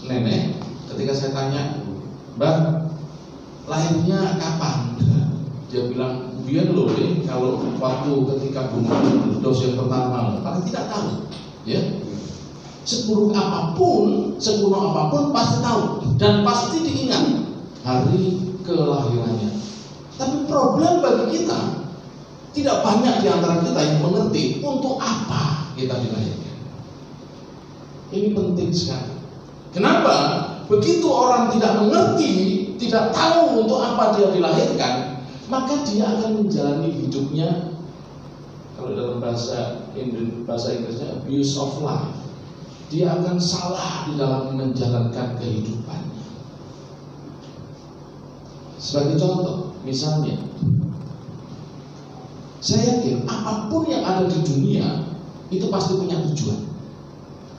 nenek ketika saya tanya, Mbak, lahirnya kapan? Dia bilang, biar loh kalau waktu ketika bunuh dos yang pertama, karena tidak tahu, ya. Seburuk apapun, sekuno apapun pasti tahu dan pasti diingat hari kelahirannya. Tapi problem bagi kita, tidak banyak di antara kita yang mengerti untuk apa kita dilahirkan. Ini penting sekali. Kenapa? Begitu orang tidak mengerti, tidak tahu untuk apa dia dilahirkan, maka dia akan menjalani hidupnya, kalau dalam bahasa Inggrisnya abuse of life. Dia akan salah di dalam menjalankan kehidupannya. Sebagai contoh, misalnya, saya yakin apapun yang ada di dunia itu pasti punya tujuan.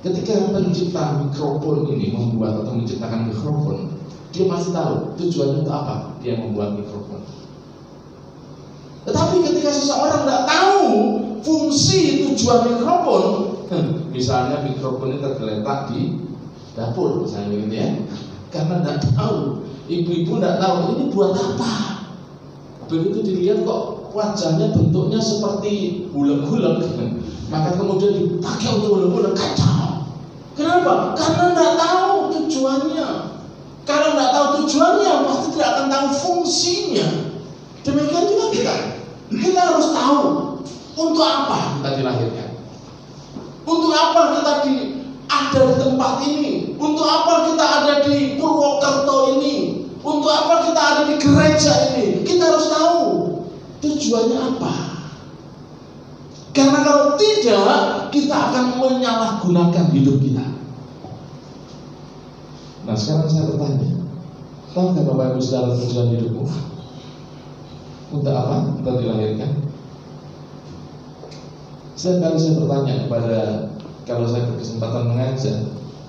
Ketika pencipta mikrofon ini membuat atau menciptakan mikrofon, dia pasti tahu tujuannya untuk apa dia membuat mikrofon. Tetapi ketika seseorang tidak tahu fungsi tujuan mikrofon, misalnya mikrofon ini tergeletak di dapur, misalnya begitu ya, karena tidak tahu, ibu-ibu tidak tahu ini buat apa. Begitu dilihat kok wajahnya bentuknya seperti bulat-bulat, maka kemudian dipakai untuk bulat-bulat, kacau. Kenapa? Karena tidak tahu tujuannya. Kalau tidak tahu tujuannya, pasti tidak akan tahu fungsinya. Demikian juga kita harus tahu untuk apa kita dilahirkan, untuk apa kita ada di tempat ini, untuk apa kita ada di Purwokerto ini, untuk apa kita ada di gereja ini. Kita harus tahu tujuannya apa. Karena kalau tidak, kita akan menyalahgunakan hidup kita. Nah, sekarang saya bertanya, tahukah Bapak Ibu Saudara tujuan hidupmu? Untuk apa kita dilahirkan? Setiap kali saya bertanya kepada, kalau saya berkesempatan mengajar,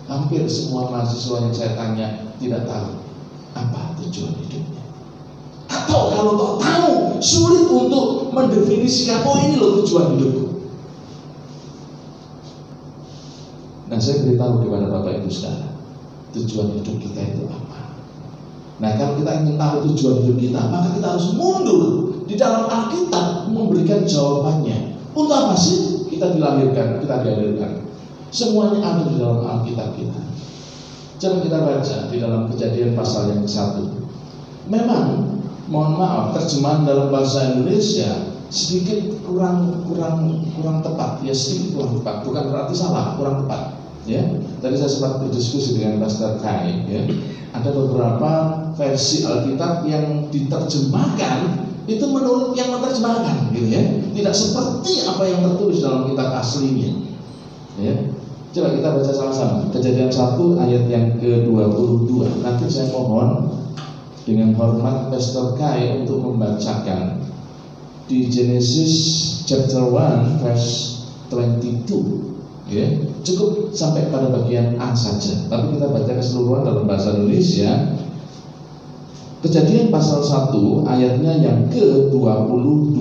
hampir semua mahasiswa yang saya tanya tidak tahu apa tujuan hidupnya. Atau kalau tahu, sulit untuk mendefinisikan, oh ini loh tujuan hidupku. Nah, saya beritahu kepada Bapak Ibu Saudara, tujuan hidup kita itu apa? Nah, kalau kita ingin tahu tujuan hidup kita, maka kita harus mundur di dalam Alkitab memberikan jawabannya. Untuk apa sih kita dilahirkan, kita dihadirkan? Semuanya ada di dalam Alkitab kita. Coba kita baca di dalam Kejadian pasal yang ke-1. Memang, mohon maaf, terjemahan dalam bahasa Indonesia sedikit kurang tepat. Ya, sedikit kurang tepat. Bukan berarti salah, kurang tepat. Ya, tadi saya sempat berdiskusi dengan Pastor Kai. Ya, ada beberapa versi Alkitab yang diterjemahkan itu menurut yang menerjemahkan, gitu ya. Tidak seperti apa yang tertulis dalam kitab aslinya. Ya. Coba kita baca sama-sama. Kejadian 1 ayat yang ke-22. Nanti saya mohon dengan hormat Pastor Kai untuk membacakan di Genesis chapter 1 verse 22. Ya, cukup sampai pada bagian A saja. Tapi kita baca keseluruhan dalam bahasa Indonesia. Kejadian pasal 1 ayatnya yang ke-22.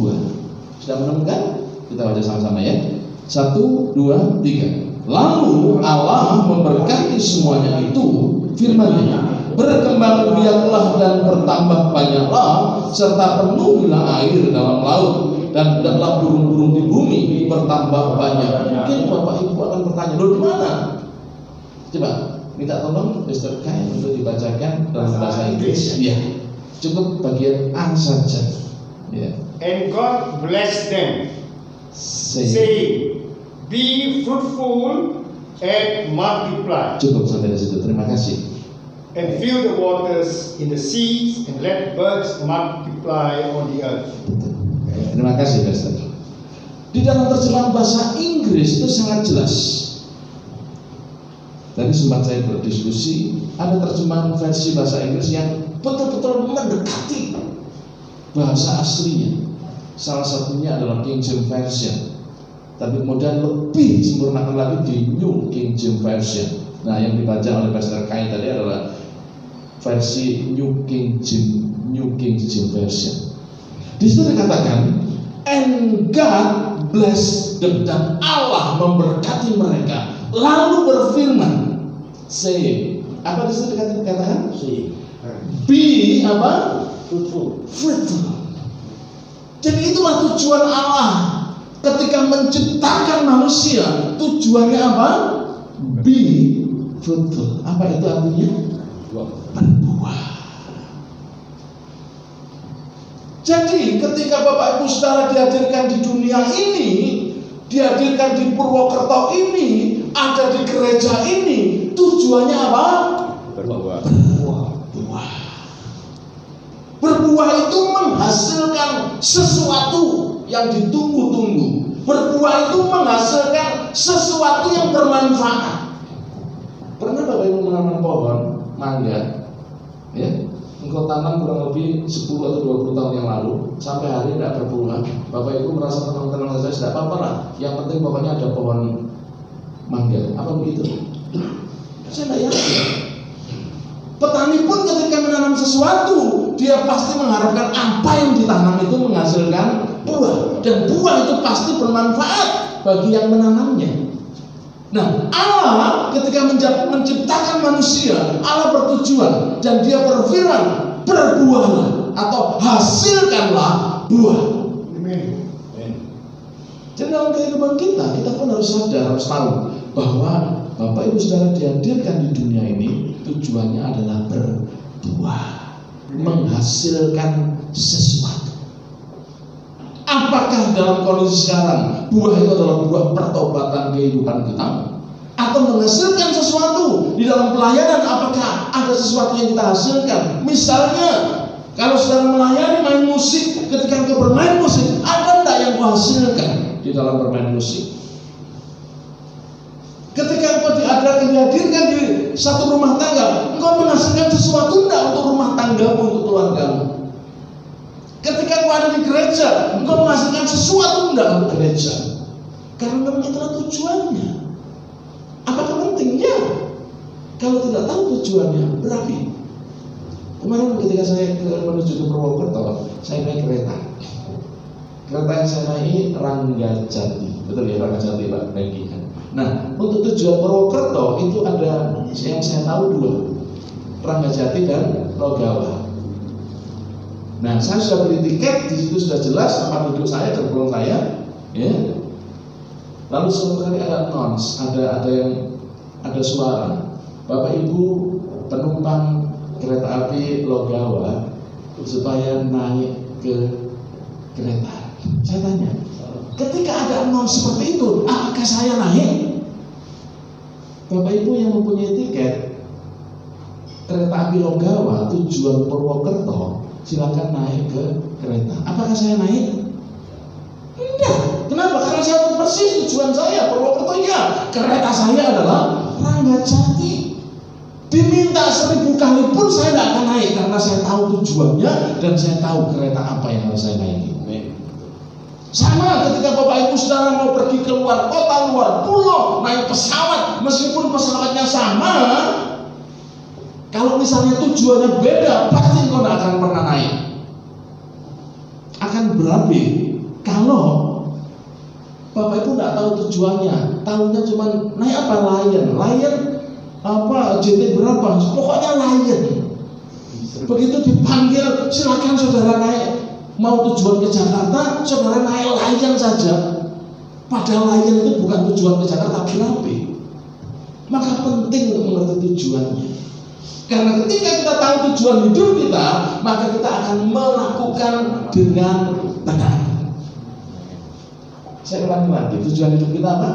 Sudah menemukan? Kita baca sama-sama ya. 1, 2, 3. Lalu Allah memberkati semuanya itu, firman-Nya, berkembang biaklah dan bertambah banyaklah, serta penuhilah air dalam laut, dan hendaklah burung-burung di bumi bertambah banyak. Mungkin Bapak Ibu akan bertanya, loh di mana? Coba minta tolong Mr. Kai untuk dibacakan dalam bahasa Inggris. Ya, cukup bagian A saja. Ya. And God blessed them, saying, be fruitful and multiply. Cukup sampai di situ. Terima kasih. And fill the waters in the seas, and let birds multiply on the earth. Terima kasih, Pastor. Di dalam terjemahan bahasa Inggris itu sangat jelas. Tadi sempat saya berdiskusi, ada terjemahan versi bahasa Inggris yang betul-betul mendekati bahasa aslinya. Salah satunya adalah King James Version. Tapi kemudian lebih sempurnakan lagi di New King James Version. Nah, yang dibaca oleh Pastor Kai tadi adalah versi New King James Version. Di situ dikatakan, and God bless them, dan Allah memberkati mereka. Lalu berfirman, Save. Apa disitu dikatakan? See. Be apa? Fruitful. Fruitful. Jadi itulah tujuan Allah ketika menciptakan manusia. Tujuannya apa? Be fruitful. Apa itu artinya? Berbuah. Jadi ketika Bapak Ibu Saudara dihadirkan di dunia ini, dihadirkan di Purwokerto ini, ada di gereja ini, tujuannya apa? Berbuah. Berbuah. Berbuah itu menghasilkan sesuatu yang ditunggu-tunggu. Berbuah itu menghasilkan sesuatu yang bermanfaat. Pernah Bapak Ibu menanam pohon mangga? Ya, engkau tanam kurang lebih 10 atau 20 tahun yang lalu, sampai hari ini tidak berbuah. Bapak Ibu merasa tenang-tenang saja, tidak apa-apa lah. Yang penting pokoknya ada pohon mangga. Apa begitu? Saya tidak yakin. Petani pun ketika menanam sesuatu, dia pasti mengharapkan apa yang ditanam itu menghasilkan buah, dan buah itu pasti bermanfaat bagi yang menanamnya. Nah, Allah ketika menciptakan manusia, Allah bertujuan dan Dia berfirman, berbuahlah atau hasilkanlah buah. Amen. Jadi dalam kehidupan kita pun harus sadar, harus tahu bahwa Bapak Ibu Saudara dihadirkan di dunia ini tujuannya adalah berbuah, menghasilkan sesuatu. Apakah dalam kondisi sekarang buah itu adalah buah pertobatan kehidupan kita, atau menghasilkan sesuatu di dalam pelayanan? Apakah ada sesuatu yang kita hasilkan? Misalnya, kalau saudara melayani main musik, ketika engkau bermain musik, ada enggak yang kau hasilkan di dalam bermain musik? Ketika engkau dihadirkan di satu rumah tangga, engkau menghasilkan sesuatu enggak untuk rumah tanggamu, untuk keluargamu? Ketika engkau ada di gereja, engkau menghasilkan sesuatu enggak untuk gereja? Karena memang itulah tujuannya. Apakah penting? Ya. Kalau tidak tahu tujuannya, berapi. Kemarin ketika saya menuju ke Purwokerto, saya naik kereta. Kereta yang saya naik Ranggajati, betul ya, Ranggajati Pak Bengki. Nah, untuk tujuan Purwokerto itu ada yang saya tahu dua, Ranggajati dan Logawa. Nah, saya sudah beli tiket, di situ sudah jelas tempat duduk saya, gerbong saya, ya. Lalu suatu kali ada announce, ada suara, Bapak Ibu penumpang kereta api Logawa supaya naik ke kereta. Saya tanya, ketika ada announce seperti itu, apakah saya naik? Bapak Ibu yang mempunyai tiket kereta api Logawa tujuan Purwokerto, silakan naik ke kereta. Apakah saya naik? Enggak. Kenapa? Karena saya tahu persis tujuan saya Purwokerto, ya. Kereta saya adalah Ranggajati. Diminta 1000 kali pun saya tidak akan naik, karena saya tahu tujuannya dan saya tahu kereta apa yang harus saya naiki. Sama ketika Bapak Ibu Saudara mau pergi ke luar kota, luar pulau, naik pesawat, meskipun pesawatnya sama, kalau misalnya tujuannya beda, pasti engkau tidak akan pernah naik. Akan berapi kalau Bapak Ibu tidak tahu tujuannya, tahunya cuma naik apa, Lion apa, JT berapa, pokoknya Lion. Begitu dipanggil, silakan saudara naik. Mau tujuan ke Jakarta, saudara naik Lion saja. Padahal Lion itu bukan tujuan ke Jakarta, berapi. Maka penting untuk mengerti tujuannya. Karena ketika kita tahu tujuan hidup kita, maka kita akan melakukan dengan benar. Saya ulangi lagi, tujuan hidup kita apa?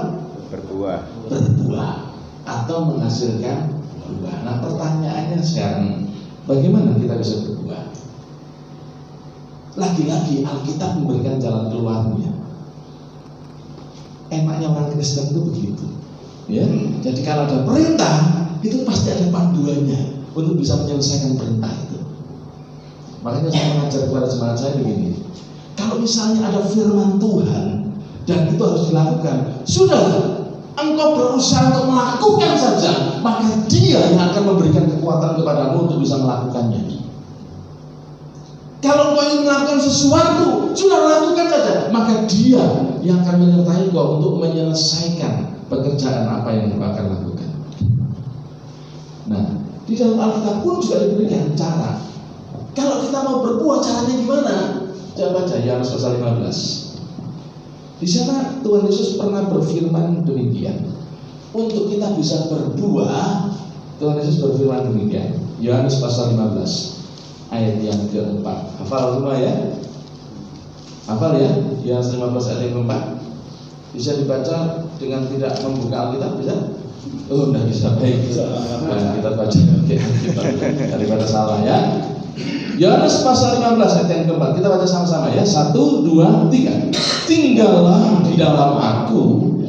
Berbuah. Berbuah atau menghasilkan buah. Nah, pertanyaannya sekarang, bagaimana kita bisa berbuah? Lagi-lagi Alkitab memberikan jalan keluarnya. Enaknya orang Kristen itu begitu, ya. Jadi kalau ada perintah, itu pasti ada panduannya untuk bisa menyelesaikan perintah itu. Makanya saya mengajar kepada jemaat saya begini: kalau misalnya ada firman Tuhan dan itu harus dilakukan, sudah, engkau berusaha untuk melakukan saja, maka Dia yang akan memberikan kekuatan kepadamu untuk bisa melakukannya. Kalau engkau ingin melakukan sesuatu, sudah lakukan saja, maka Dia yang akan menyertai engkau untuk menyelesaikan pekerjaan apa yang engkau akan lakukan. Nah, di dalam Alkitab pun juga diberikan cara. Kalau kita mau berbuah, caranya gimana? Coba baca Yohanes pasal 15. Di sana Tuhan Yesus pernah berfirman demikian. Untuk kita bisa berbuah, Tuhan Yesus berfirman demikian. Yohanes pasal 15 ayat yang keempat. Hafal semua ya? Hafal ya? Yohanes 15 ayat yang keempat. Bisa dibaca dengan tidak membuka Alkitab, bisa? Oh, enggak bisa. Baik. Nah, kita baca daripada salah ya. Yohanes pasal 15 ayat yang keempat. Kita baca sama-sama ya. 1, 2, 3. Tinggallah di dalam aku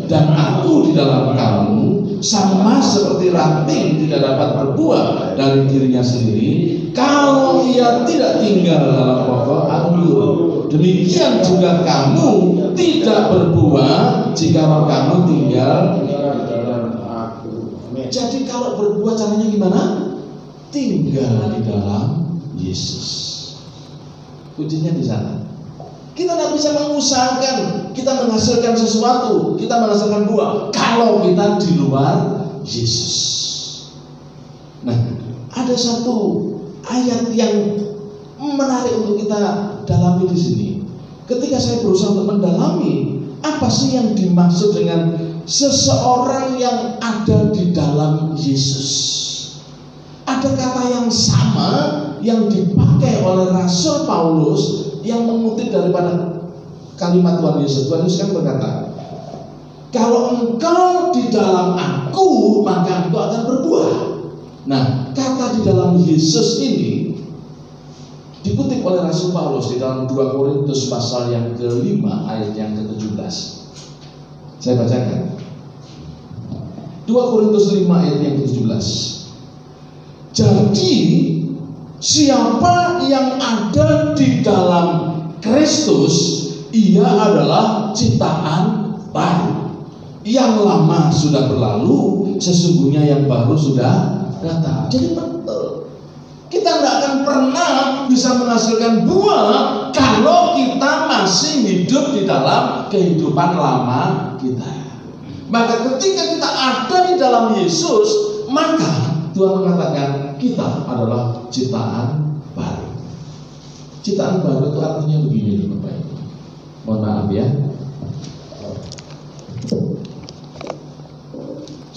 dan aku di dalam kamu, sama seperti ranting tidak dapat berbuah dari dirinya sendiri kalau ia tidak tinggal dalam pokok anggur. Demikian juga kamu tidak berbuah jika kamu tinggal dalam aku. Jadi kalau berbuah caranya gimana? Tinggal di dalam Yesus. Kuncinya di sana. Kita tidak bisa mengusahakan kita menghasilkan sesuatu, kita menghasilkan buah kalau kita di luar Yesus. Nah, ada satu ayat yang menarik untuk kita dalami di sini. Ketika saya berusaha untuk mendalami apa sih yang dimaksud dengan seseorang yang ada di dalam Yesus. Ada kata yang sama yang dipakai oleh Rasul Paulus yang mengutip daripada kalimat Tuhan Yesus. Tuhan Yesus kan berkata, kalau engkau di dalam aku, maka engkau akan berbuah. Nah, kata di dalam Yesus ini dikutip oleh Rasul Paulus di dalam 2 Korintus pasal yang ke-5 ayat yang ke-17. Saya bacakan 2 Korintus 5 ayat yang ke-17. Jadi siapa yang ada di dalam Kristus, ia adalah ciptaan baru. Yang lama sudah berlalu, sesungguhnya yang baru sudah datang. Jadi betul, kita tidak akan pernah bisa menghasilkan buah kalau kita masih hidup di dalam kehidupan lama kita. Maka ketika kita ada di dalam Yesus, maka Tuhan mengatakan kita adalah ciptaan baru. Ciptaan baru itu artinya begini, Bapak Ibu. Mohon maaf ya.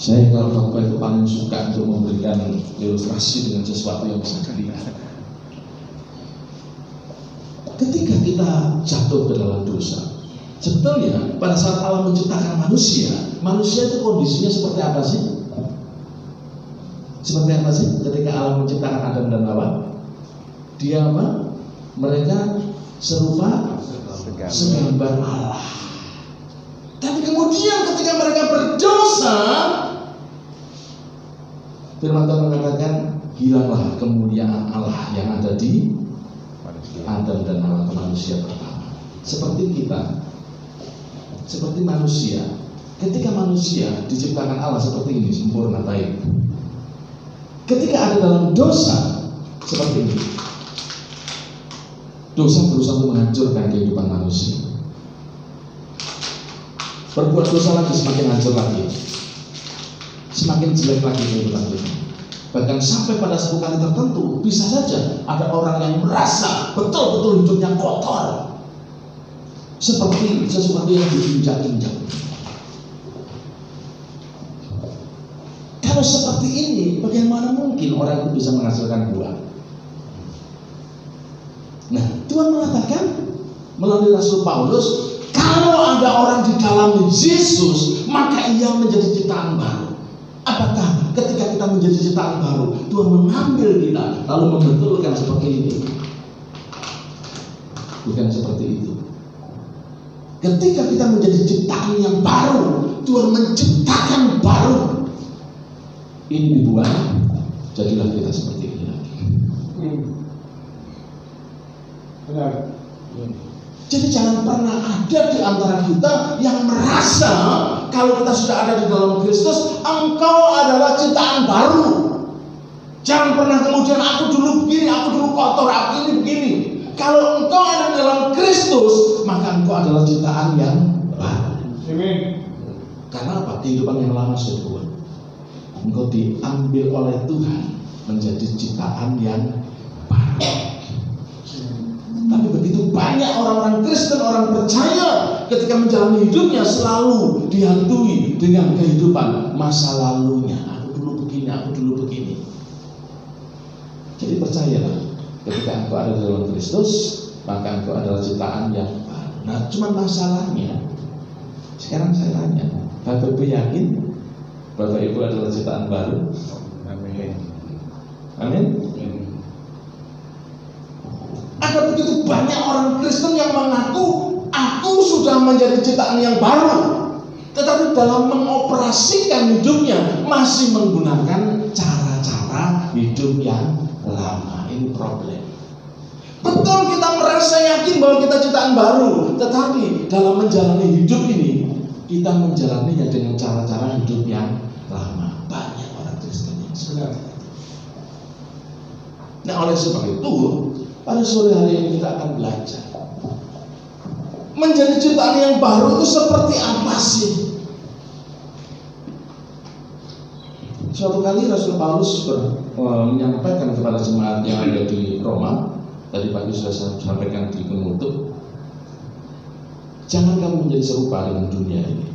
Saya kalau Bapak Ibu paling suka untuk memberikan ilustrasi dengan sesuatu yang bisa dilihat. Ketika kita jatuh ke dalam dosa, sebetulnya pada saat Allah menciptakan manusia, manusia itu kondisinya seperti apa sih? Seperti apa sih ketika Allah menciptakan Adam dan Hawa? Dia apa? Mereka serupa segambar Allah. Tapi kemudian ketika mereka berdosa, firman Tuhan mengatakan hilanglah kemuliaan Allah yang ada di Adam dan Hawa, manusia pertama. Seperti kita, seperti manusia. Ketika manusia diciptakan Allah seperti ini, sempurna baik. Ketika ada dalam dosa seperti ini, dosa berusaha untuk menghancurkan kehidupan manusia. Berbuat dosa lagi semakin hancur lagi, semakin jelek lagi kehidupan kita. Bahkan sampai pada satu kali tertentu, bisa saja ada orang yang merasa betul-betul hidupnya kotor, seperti sesuatu yang diinjak-injak. Kalau seperti ini, bagaimana mungkin orang itu bisa menghasilkan buah? Nah, Tuhan mengatakan melalui Rasul Paulus, kalau ada orang di dalam Yesus, maka ia menjadi ciptaan baru. Apakah ketika kita menjadi ciptaan baru, Tuhan mengambil kita lalu membetulkan seperti ini? Bukan seperti itu. Ketika kita menjadi ciptaan yang baru, Tuhan menciptakan baru. Ini dibuat, jadilah kita seperti ini lagi. Benar. Jadi jangan pernah ada di antara kita yang merasa kalau kita sudah ada di dalam Kristus, engkau adalah ciptaan baru. Jangan pernah kemudian aku dulu begini, aku dulu kotor, aku ini begini. Kalau engkau ada di dalam Kristus, maka engkau adalah ciptaan yang baru. Amin. Karena apa? Kehidupan yang lama sudah tua. engkau diambil oleh Tuhan menjadi ciptaan yang baru. Tapi begitu banyak orang-orang Kristen, orang percaya, ketika menjalani hidupnya selalu dihantui dengan kehidupan masa lalunya. Aku dulu begini. Jadi percayalah, ketika engkau ada dalam Kristus, maka engkau adalah ciptaan yang baru. Nah, cuma masalahnya, sekarang saya tanya, Bapak Ibu yakin Bapak Ibu adalah ciptaan baru? Amin. Amin. Ada begitu banyak orang Kristen yang mengaku aku sudah menjadi ciptaan yang baru, tetapi dalam mengoperasikan hidupnya masih menggunakan cara-cara hidup yang lama. Ini problem. Betul, kita merasa yakin bahwa kita ciptaan baru, tetapi dalam menjalani hidup ini kita menjalaninya dengan cara-cara hidup yang lama. Banyak orang Kristen yang sebenarnya. Nah, oleh sebab itu pada sore hari ini kita akan belajar menjadi ciptaan yang baru itu seperti apa sih? Suatu kali Rasul Paulus menyampaikan kepada jemaat yang ada di Roma, tadi pagi sudah saya sampaikan di penutup, jangan kamu menjadi serupa dengan dunia ini,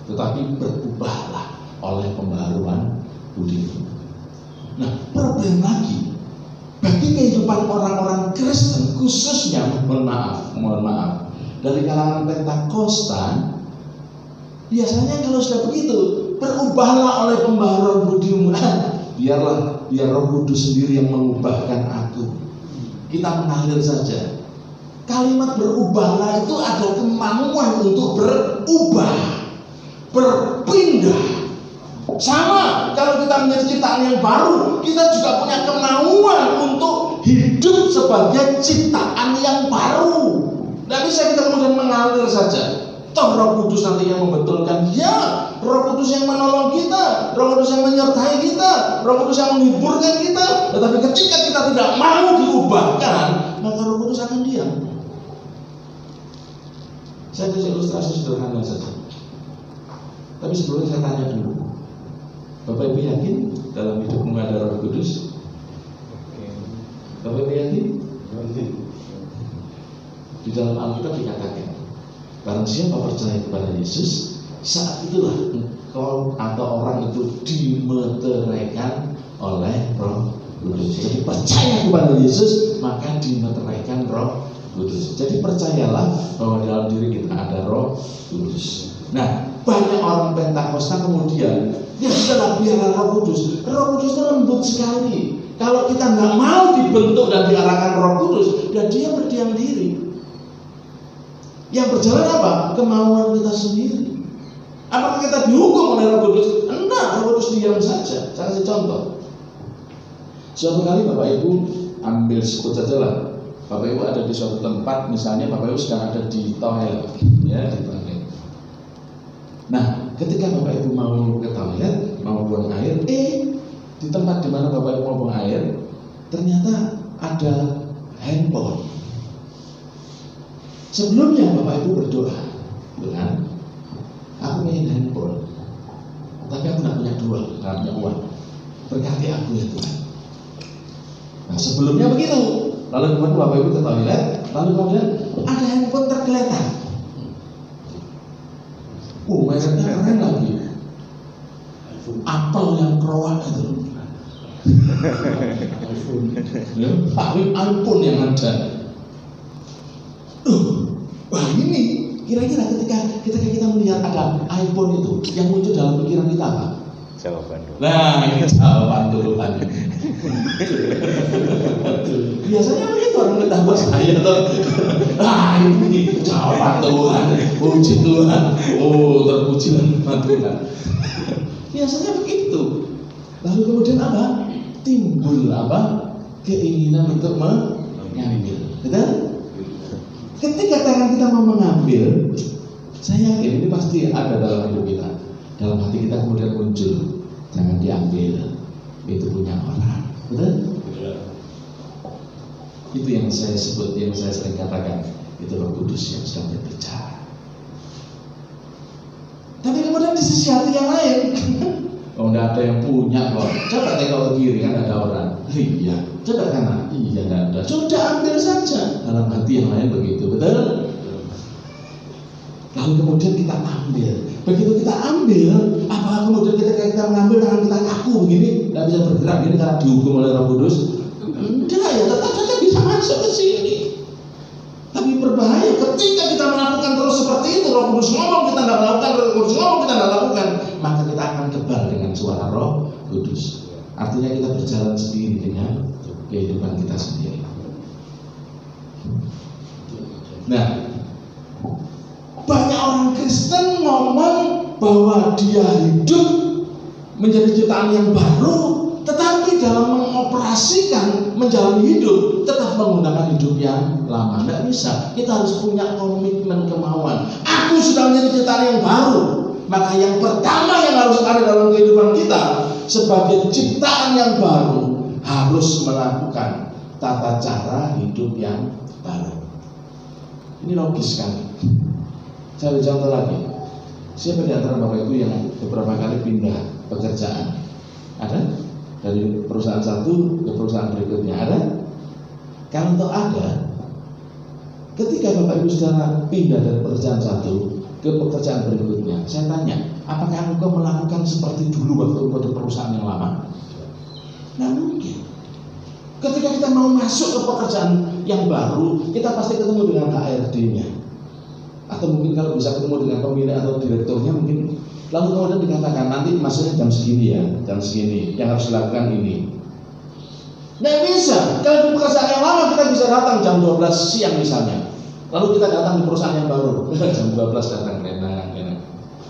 tetapi berubahlah oleh pembaharuan budimu. Nah, problem lagi bagi kehidupan orang-orang Kristen, khususnya mohon maaf dari kalangan Pentakosta, biasanya kalau sudah begitu, berubahlah oleh pembaharuan budimu. Biar Roh Kudus sendiri yang mengubahkan aku. Kita mengalir saja. Kalimat berubahlah itu ada kemampuan untuk berubah, berpindah. Sama, kalau kita menjadi ciptaan yang baru, kita juga punya kemauan untuk hidup sebagai ciptaan yang baru. Tidak bisa kita kemudian mengalir saja. Toh Roh Kudus nanti yang membetulkan. Ya, Roh Kudus yang menolong kita, Roh Kudus yang menyertai kita, Roh Kudus yang menghiburkan kita. Tetapi ketika kita tidak mau diubahkan, maka Roh Kudus akan diam. Saya kasih ilustrasi sederhana saja. Tapi sebelumnya saya tanya dulu, Bapak Ibu yakin dalam hidupmu ada Roh Kudus? Bapak Ibu yakin? Di dalam Alkitab dikatakan, barang siapa percaya kepada Yesus, saat itulah engkau atau orang itu dimeteraikan oleh Roh Kudus. Jadi percaya kepada Yesus, maka dimeteraikan Roh Kudus. Jadi percayalah bahwa dalam diri kita ada Roh Kudus. Nah, banyak orang Pentakosta kemudian ya sudahlah, biarlah Roh Kudus. Roh Kudus itu lembut sekali. Kalau kita nggak mau dibentuk dan diarahkan Roh Kudus, dan dia berdiam diri. Yang berjalan apa? Kemauan kita sendiri. Apakah kita dihukum oleh Roh Kudus? Enggak, Roh Kudus diam saja. Saya kasih contoh. Suatu kali Bapak Ibu ambil sebut saja lah. Bapak Ibu ada di suatu tempat, misalnya Bapak Ibu sedang ada di toilet, ya di toilet. Nah, ketika Bapak Ibu mau ke toilet, mau buang air, di tempat di mana Bapak Ibu mau buang air, ternyata ada handphone. Sebelumnya Bapak Ibu berdoa, Tuhan, aku ingin handphone, tapi aku tidak punya duit, tidak punya uang. Berkati aku ya Tuhan. Nah, sebelumnya begitu. Lalu kemudian Bapak Ibu ke toilet, lalu kemudian ada handphone tergeletak. Mereknya keren lagi. Apple yang keroak itu. iPhone yang ada. Wah, ini kira-kira ketika kita melihat ada iPhone itu, yang muncul dalam pikiran kita apa? Jawaban Tuhan. Nah, ini jawaban Tuhan. Biasanya begitu orang ketawa saya tuh. Ini jawaban Tuhan. Puji Tuhan. Oh, terpujilah Tuhan. Biasanya begitu. Lalu kemudian apa? Timbul apa? Keinginan untuk mengambil. Betul? Ketika tangan kita mau mengambil, saya yakin ini pasti ada dalam hidup kita. Dalam hati kita kemudian muncul, jangan diambil, itu punya orang. Betul? Itu yang saya sebut, yang saya sering katakan, itu Roh Kudus yang sedang berbicara. Tapi kemudian di sisi hati yang lain, Oh, nggak ada yang punya kok. Coba tengok ke kiri, kan ada orang. Iya. Coba kanan. Iya, nggak ada. Sudah ambil saja. Dalam hati yang lain begitu, betul? Lalu kemudian kita ambil. Begitu kita ambil, apa kemudian kita mengambil tangan kita kaku begini, nggak bisa bergerak gini karena dihukum oleh Roh Kudus? Enggak ya, tetap saja bisa masuk ke sini. Tapi berbahaya ketika kita melakukan terus seperti itu. Roh Kudus ngomong kita nggak melakukan, Roh Kudus ngomong kita nggak lakukan, maka kita akan kebal dengan suara Roh Kudus. Artinya kita berjalan sendiri dengan kehidupan kita sendiri. Nah, banyak orang Kristen ngomong bahwa dia hidup menjadi ciptaan yang baru, tetapi dalam mengoperasikan menjalani hidup tetap menggunakan hidup yang lama. Tidak bisa. Kita harus punya komitmen, kemauan. Aku sudah menjadi ciptaan yang baru. Maka yang pertama yang harus ada dalam kehidupan kita sebagai ciptaan yang baru, harus melakukan tata cara hidup yang baru. Ini logis sekali. Saya beri contoh lagi. Siapa di antara Bapak Ibu yang beberapa kali pindah pekerjaan? Ada? Dari perusahaan satu ke perusahaan berikutnya, ada? Kalau ada, ketika Bapak Ibu saudara pindah dari pekerjaan satu ke pekerjaan berikutnya, saya tanya, apakah engkau melakukan seperti dulu waktu engkau di perusahaan yang lama? Nggak mungkin. Ketika kita mau masuk ke pekerjaan yang baru, kita pasti ketemu dengan HRD-nya. Atau mungkin kalau bisa ketemu dengan pemilik atau direkturnya mungkin. Lalu kemudian dikatakan nanti masuknya jam segini ya, jam segini, yang harus dilakukan ini. Nggak bisa. Kalau di pekerjaan yang lama kita bisa datang jam 12 siang misalnya. Lalu kita datang di perusahaan yang baru, jam 12 datang enak.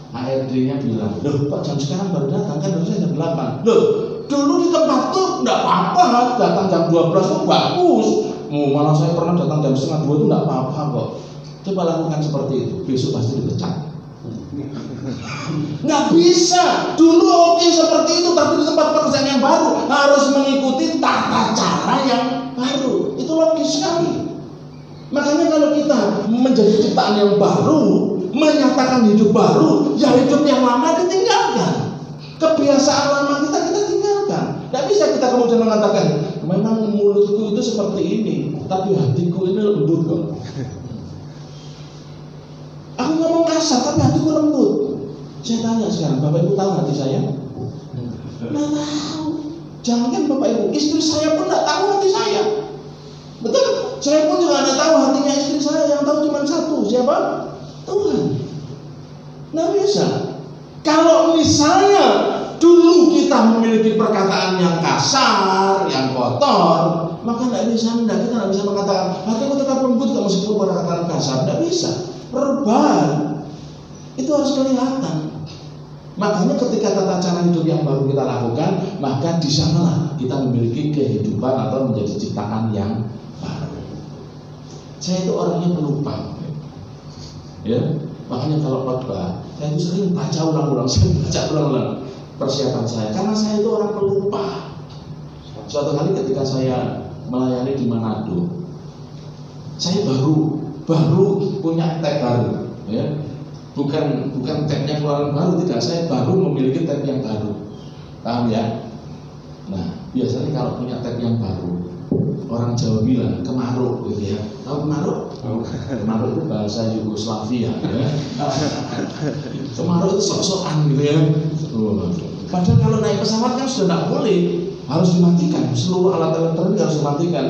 HRD-nya bilang, loh Pak jam sekarang baru datang, kan harusnya jam 8. Loh, dulu di tempat tuh nggak apa-apa, datang jam 12 tuh bagus. Malah saya pernah datang jam setengah 2 itu nggak apa-apa kok. Coba lakukan seperti itu, besok pasti dipecat. Nggak bisa. Dulu oke seperti itu, tapi di tempat pekerjaan yang baru harus mengikuti tata cara yang baru. Itu logis sekali. Makanya kalau kita menjadi ciptaan yang baru, menyatakan hidup baru, ya hidup yang lama ditinggalkan. Kebiasaan lama kita tinggalkan. Nggak bisa kita kemudian mengatakan, memang mulutku itu seperti ini, tapi hatiku ini lembut kok. Aku ngomong kasar, tapi hatiku lembut. Saya tanya sekarang, Bapak Ibu tahu hati saya? Nggak tahu. Jangan Bapak Ibu, istri saya pun nggak tahu hati saya. Betul? Saya pun juga nggak tahu hatinya istri saya. Yang tahu cuma satu, siapa? Tuhan. Nggak bisa. Kalau misalnya dulu kita memiliki perkataan yang kasar, yang kotor, maka nggak bisa. Kita nggak bisa mengatakan hatiku tetap lembut kalau meskipun perkataan kasar. Nggak bisa. Perubahan itu harus kelihatan. Makanya ketika tata cara hidup yang baru kita lakukan, maka di sanalah kita memiliki kehidupan atau menjadi ciptaan yang baru. Saya itu orangnya pelupa, ya. Makanya kalau khotbah, saya itu sering baca ulang-ulang persiapan saya, karena saya itu orang pelupa. Suatu kali ketika saya melayani di Manado, saya baru punya tab baru, ya. Bukan tab yang keluaran baru, tidak. Saya baru memiliki tab yang baru, paham ya? Nah, biasanya kalau punya tab yang baru, orang Jawa bilang kemaruk, gitu ya. Tahu kemaruk? Kemaruk itu bahasa Yugoslavia, ya. Kemaruk itu sok-sokan, gitu ya. Padahal kalau naik pesawat kan sudah tidak boleh, harus dimatikan. Seluruh alat elektronik harus dimatikan.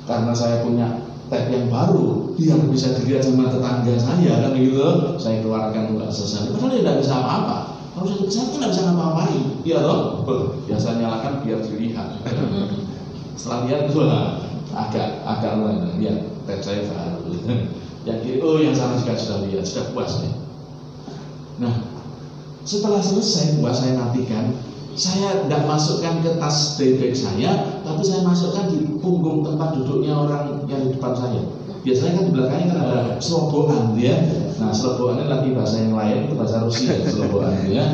Karena saya punya tab yang baru, biar bisa dilihat sama tetangga saya kan gitu, saya keluarkan untuk aksesoris. Padahal dia tidak bisa apa-apa. Kalau saya kesana kan tidak bisa ngapa-ngapain, iya toh? Biasa nyalakan biar dilihat. Setelah lihat itu agak lihat tab saya baru. Yang kiri, yang sana juga sudah lihat, sudah puas nih. Nah, setelah selesai puas saya nantikan, saya tidak masukkan ke tas bag saya, tapi saya masukkan di punggung tempat duduknya orang yang di depan saya. Biasanya kan di belakangnya kan ada selobokan, ya. Nah, selobokan ini lagi bahasa yang lain, itu bahasa Rusia, selobokan, ya.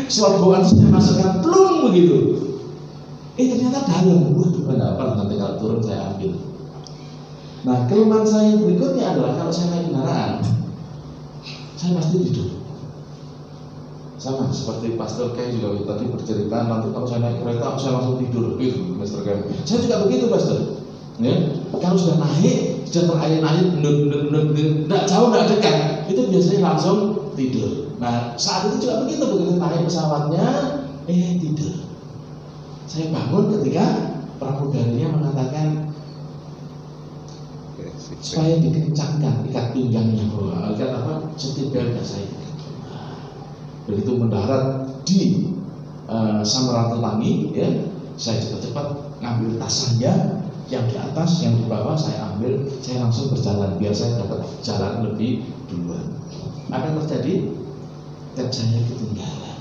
Selobokan saya masukkan plung begitu. Ternyata dalam. Waduh, apa nanti kalau turun saya ambil. Nah, kelemahan saya berikutnya adalah kalau saya naik kendaraan, saya pasti tidur. Sama seperti Pastor Kai juga tadi bercerita, nanti kalau saya naik kereta saya langsung tidur, gitu Pastor Kai. Saya juga begitu Pastor. Ya, kalau sudah naik, sudah terayun-ayun, tidak jauh, tidak dekat, itu biasanya langsung tidur. Nah saat itu juga begitu naik pesawatnya, tidur. Saya bangun ketika pramugarinya mengatakan supaya dikencangkan ikat pinggangnya, ikat seat belt saya. Begitu mendarat di Samratulangi, ya, saya cepat-cepat ngambil tas saya yang di atas, yang di bawah saya ambil, saya langsung berjalan biar saya dapat jalan lebih duluan. Apa yang terjadi? Tab saya ketinggalan.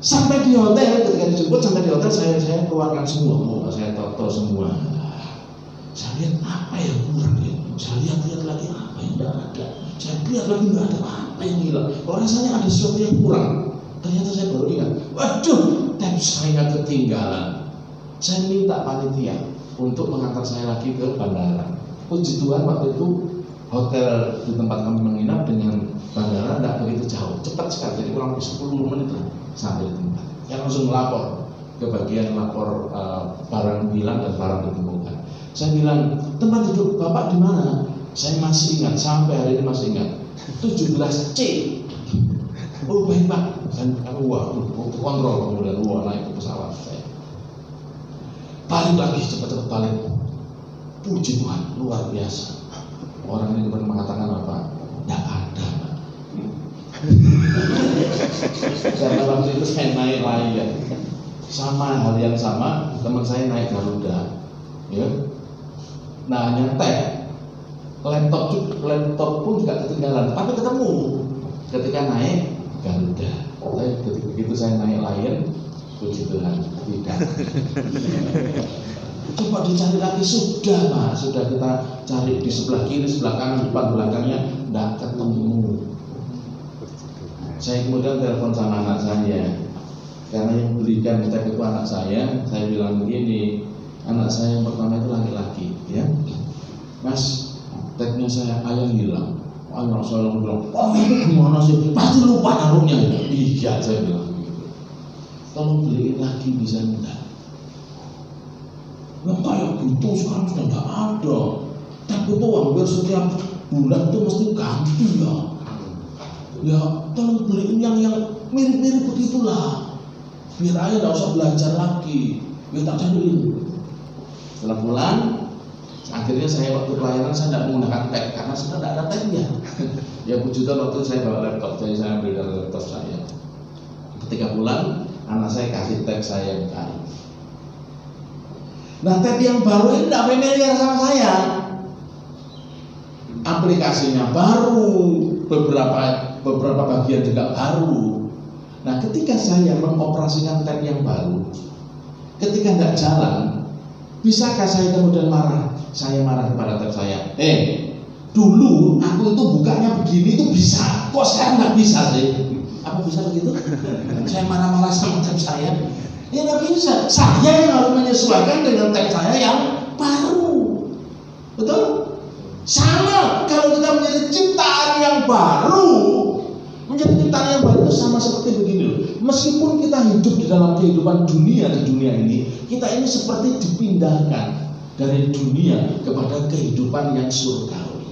Sampai di hotel, ketika dijemput sampai di hotel saya keluarkan semua, saya toto semua. Saya lihat apa yang kurang ya. Saya lihat lagi apa yang tidak ada. Saya lihat lagi nggak ada apa yang hilang. Rasanya ada sesuatu yang kurang. Ternyata saya baru ingat, waduh, tab saya ketinggalan. Saya minta panitia untuk mengantar saya lagi ke bandara. Puji Tuhan waktu itu hotel di tempat kami menginap dengan bandara tidak begitu jauh, cepat sekali, jadi kurang lebih 10 menit lah sampai di tempat. Yang langsung melapor ke bagian lapor barang hilang dan barang ditemukan. Saya bilang, tempat duduk Bapak di mana? Saya masih ingat, sampai hari ini masih ingat, 17C. Oh baik Pak, dan kontrol kemudian naik ke pesawat saya. Balik lagi, cepat-cepat balik. Puji Tuhan, luar biasa. Orang ini kemudian mengatakan apa? Tidak ada Pak. Karena waktu itu saya naik Lion, sama hal yang sama, teman saya naik Garuda, ya. Nah hanya laptop pun juga ketinggalan, tapi ketemu ketika naik Garuda. Ketika begitu saya naik Lion, puji Tuhan tidak. Coba dicari lagi, sudah Pak, sudah kita cari di sebelah kiri, sebelah kanan, depan belakangnya, tidak ketemu. Saya kemudian telepon sama anak saya, karena yang belikan tab itu anak saya bilang begini, anak saya yang pertama itu laki-laki, ya, Mas, tabnya saya ayah hilang. Anak saya bilang, oh itu gimana sih? Pasti lupa naruhnya. Iya, saya bilang begitu. Tolong beliin lagi bisa enggak? Nah, kayak gitu sekarang sudah enggak ada. Tapi itu hampir setiap bulan itu mesti ganti ya. Ya, tolong beliin yang mirip-mirip begitulah. Biar ayah enggak usah belajar lagi. Biar tak cariin. Setelah pulang, akhirnya saya waktu pelayanan saya tidak menggunakan tab karena sudah tidak ada tabnya. Ya puji Tuhan waktu saya bawa laptop, jadi saya ambil dari laptop saya. Ketika pulang, anak saya kasih tab saya yang baru. Nah tab yang baru ini tidak familiar sama saya. Aplikasinya baru, beberapa bagian juga baru. Nah ketika saya mengoperasikan tab yang baru, ketika tidak jalan, bisakah saya kemudian marah? Saya marah kepada tab saya. Dulu aku itu bukanya begini itu bisa, kok sekarang nggak bisa sih? Apa bisa begitu? Saya marah-marah sama tab saya. Ya nggak bisa. Saya yang harus menyesuaikan dengan tab saya yang baru. Betul? Sama kalau kita menjadi ciptaan yang baru. Menjadi ciptaan yang baru itu sama seperti begini loh. Meskipun kita hidup di dalam kehidupan dunia di dunia ini, kita ini seperti dipindahkan dari dunia kepada kehidupan yang surgawi.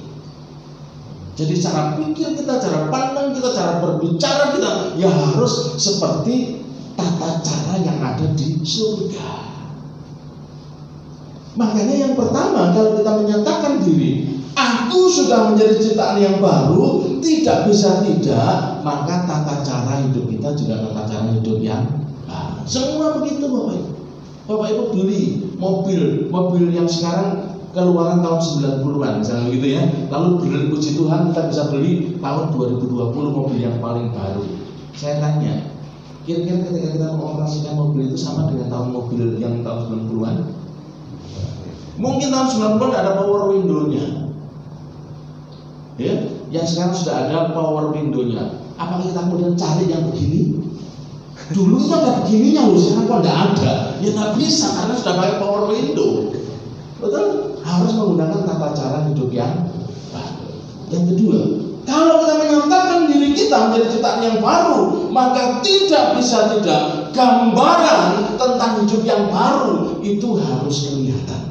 Jadi cara pikir kita, cara pandang kita, cara berbicara kita ya harus seperti tata cara yang ada di surga. Makanya yang pertama kalau kita menyatakan diri, aku sudah menjadi ciptaan yang baru, tidak bisa tidak, maka tata cara hidup kita juga tata cara hidup yang baru. Semua begitu Bapak Ibu. Bapak Ibu beli mobil yang sekarang keluaran tahun 90-an misalnya gitu ya. Lalu beli, puji Tuhan kita bisa beli tahun 2020 mobil yang paling baru. Saya tanya, kira-kira ketika kita mengoperasikan mobil itu sama dengan tahun mobil yang tahun 90-an? Mungkin tahun 90-an ada power window-nya. Ya, yang sekarang sudah ada power window-nya. Apakah kita kemudian cari yang begini? Dulu itu ada begininya loh, sekarang kok tidak ada. Ya nggak bisa karena sudah pakai power window. Betul? Harus menggunakan tata cara hidup yang baru. Yang kedua, Kalau kita menyatakan diri kita menjadi ciptaan yang baru, maka tidak bisa tidak gambaran tentang hidup yang baru itu harus kelihatan.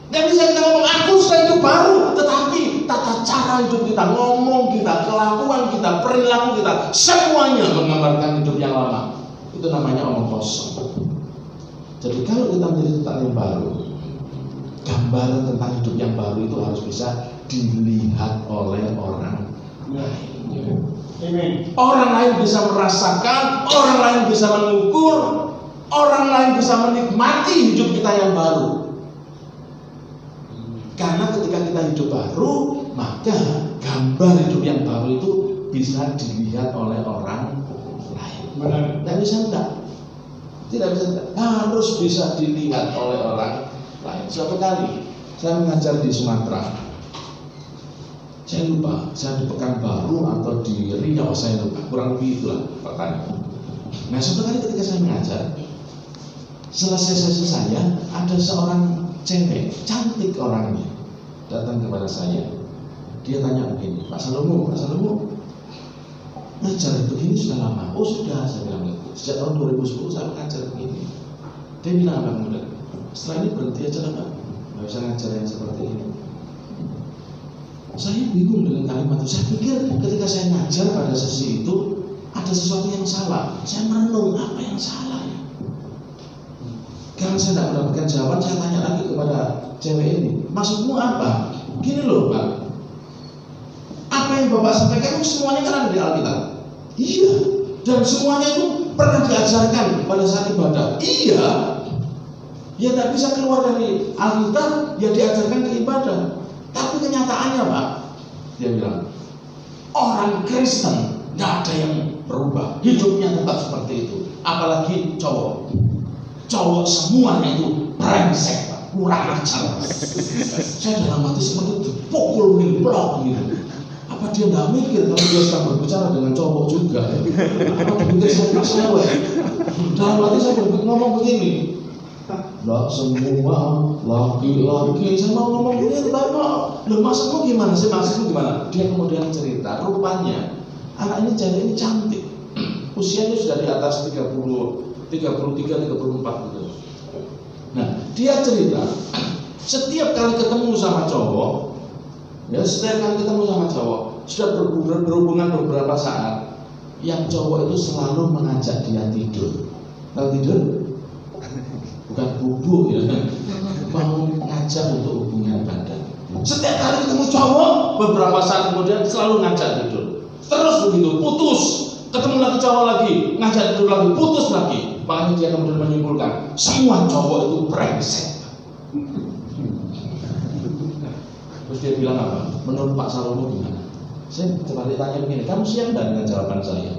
Gak bisa kita ngomong aku sudah hidup baru, tetapi tata cara hidup kita, ngomong kita, kelakuan kita, perilaku kita, semuanya menggambarkan hidup yang lama. Itu namanya omong kosong. Jadi kalau kita menjadi ciptaan yang baru, gambaran tentang hidup yang baru itu harus bisa dilihat oleh orang lain. Amen. Orang lain bisa merasakan, orang lain bisa mengukur, orang lain bisa menikmati hidup kita yang baru. Karena ketika kita hidup baru, maka gambar hidup yang baru itu bisa dilihat oleh orang lain. Benar. Tidak bisa tidak bisa, harus bisa dilihat oleh orang lain. Suatu kali saya mengajar di Sumatera, saya lupa, saya di Pekanbaru atau di Riau, saya lupa, kurang lebih itulah pertanyaan. Nah, suatu kali ketika saya mengajar, selesai sesi saya, ada seorang cewek, cantik orangnya, datang kepada saya. Dia tanya begini, Pak Salomo, ngajar begini sudah lama? Oh sudah, saya bilang gitu. Sejak tahun 2010 saya mengajar begini. Dia bilang apa kemudian? Setelah ini berhenti aja lah Pak, nggak bisa ngajar yang seperti ini. Saya bingung dengan kalimat itu. Saya pikir ketika saya ngajar pada sesi itu ada sesuatu yang salah. Saya merenung apa yang salah ya. Karena saya tidak mendapatkan jawaban, saya tanya lagi kepada cewek ini, maksudmu apa? Gini loh Pak, apa yang Bapak sampaikan itu semuanya kan ada di Alkitab. Iya, dan semuanya itu pernah diajarkan pada saat ibadah. Iya, ya tidak bisa keluar dari Alkitab, ya diajarkan ke ibadah. Tapi kenyataannya Pak, dia bilang, orang Kristen tidak ada yang berubah, hidupnya tetap seperti itu. Apalagi cowok semuanya itu brengsek Pak, kurang ajar. Saya dalam hati seperti itu, pukul blok gitu. Apa dia tidak mikir kalau dia sedang berbicara dengan cowok juga? Apa dipikir saya cewek? Dalam hati saya ngomong begini, tidak semua laki-laki. Saya mau ngomong begini, tapi loh maksudmu gimana sih? Maksudmu gimana? Dia kemudian cerita, rupanya anak ini cewek ini cantik, usianya sudah di atas 33, 34 gitu. Nah, dia cerita setiap kali ketemu sama cowok, sudah berhubungan beberapa saat, yang cowok itu selalu mengajak dia tidur. Kalau tidur, bukan bubuk ya, mau ngajak untuk hubungan badan. Setiap kali ketemu cowok, beberapa saat kemudian selalu ngajak tidur. Terus begitu, putus. Ketemu lagi cowok lagi, ngajak tidur lagi, putus lagi. Makanya dia kemudian menyimpulkan, semua cowok itu brengsek. Terus dia bilang apa? Menurut Pak Salomo gimana? Saya coba ditanya begini, kamu siap nggak dengan jawaban saya?